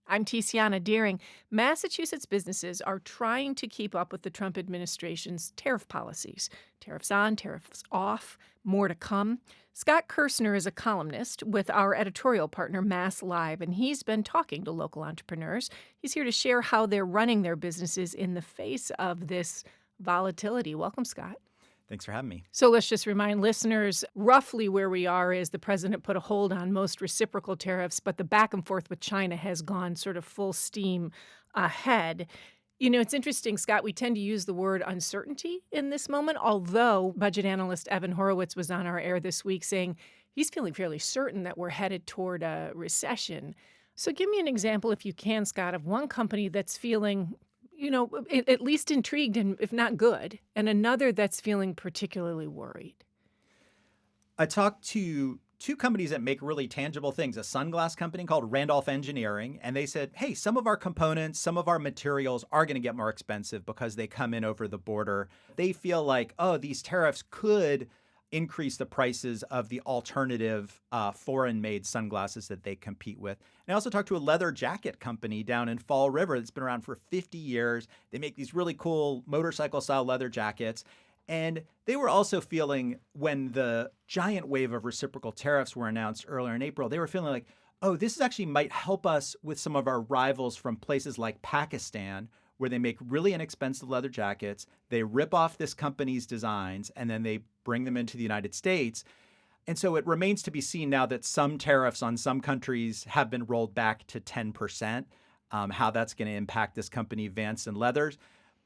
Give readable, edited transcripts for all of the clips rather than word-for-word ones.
I'm Tiziana Deering. Massachusetts businesses are trying to keep up with the Trump administration's tariff policies. Tariffs on, tariffs off, more to come. Scott Kirsner is a columnist with our editorial partner, MassLive, and he's been talking to local entrepreneurs. He's here to share how they're running their businesses in the face of this volatility. Welcome, Scott. Thanks for having me. So let's just remind listeners roughly where we are is the president put a hold on most reciprocal tariffs, but the back and forth with China has gone sort of full steam ahead. You know, it's interesting, Scott, we tend to use the word uncertainty in this moment, although budget analyst Evan Horowitz was on our air this week saying he's feeling fairly certain that we're headed toward a recession. So give me an example, if you can, Scott, of one company that's feeling at least intrigued and if not good, and another that's feeling particularly worried. I talked to two companies that make really tangible things, a sunglass company called Randolph Engineering, and they said, hey, some of our components, some of our materials are going to get more expensive because they come in over the border. They feel like, these tariffs could increase the prices of the alternative foreign-made sunglasses that they compete with. And I also talked to a leather jacket company down in Fall River that's been around for 50 years. They make these really cool motorcycle-style leather jackets. And they were also feeling, when the giant wave of reciprocal tariffs were announced earlier in April, they were feeling like, this actually might help us with some of our rivals from places like Pakistan, where they make really inexpensive leather jackets. They rip off this company's designs, and then they bring them into the United States. And so it remains to be seen now that some tariffs on some countries have been rolled back to 10%, how that's going to impact this company, Vance and Leathers.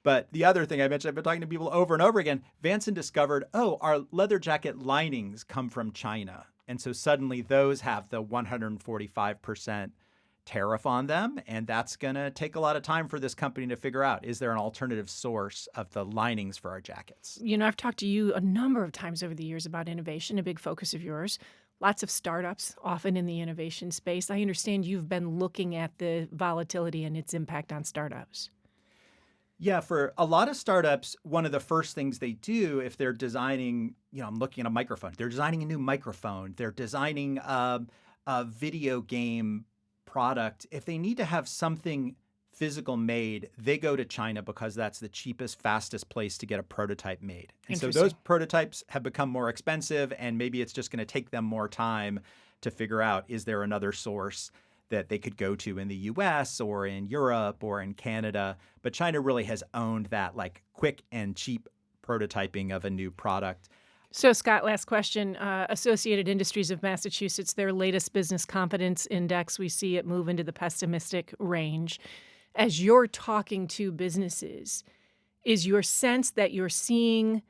But the other thing I mentioned, I've been talking to people over and over again, Vanson discovered, our leather jacket linings come from China. And so suddenly those have the 145% tariff on them. And that's going to take a lot of time for this company to figure out, is there an alternative source of the linings for our jackets? You know, I've talked to you a number of times over the years about innovation, a big focus of yours. Lots of startups, often in the innovation space. I understand you've been looking at the volatility and its impact on startups. Yeah, for a lot of startups, one of the first things they do if they're designing, I'm looking at a microphone. They're designing a new microphone. They're designing a video game product. If they need to have something physical made, they go to China because that's the cheapest, fastest place to get a prototype made. And so those prototypes have become more expensive, and maybe it's just going to take them more time to figure out, is there another source that they could go to in the US or in Europe or in Canada. But China really has owned that like quick and cheap prototyping of a new product. So, Scott, last question. Associated Industries of Massachusetts, their latest business confidence index, we see it move into the pessimistic range. As you're talking to businesses, is your sense that you're seeing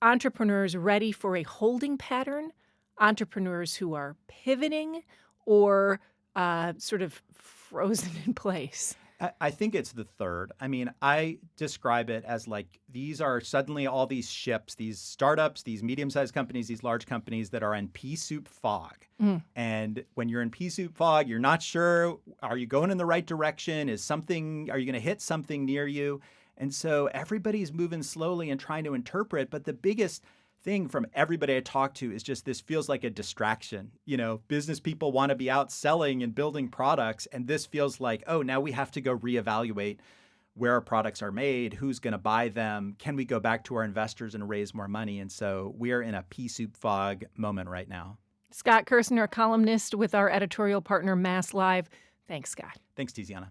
entrepreneurs ready for a holding pattern, entrepreneurs who are pivoting, or sort of frozen in place? I think it's the third. I mean, I describe it as like these are suddenly all these ships, these startups, these medium-sized companies, these large companies that are in pea soup fog. And when you're in pea soup fog, you're not sure, are you going in the right direction? Are you going to hit something near you? And so everybody's moving slowly and trying to interpret. But the biggest thing from everybody I talk to is just this feels like a distraction. Business people want to be out selling and building products. And this feels like, now we have to go reevaluate where our products are made, who's going to buy them, can we go back to our investors and raise more money? And so we're in a pea soup fog moment right now. Scott Kirsner, a columnist with our editorial partner, MassLive. Thanks, Scott. Thanks, Tiziana.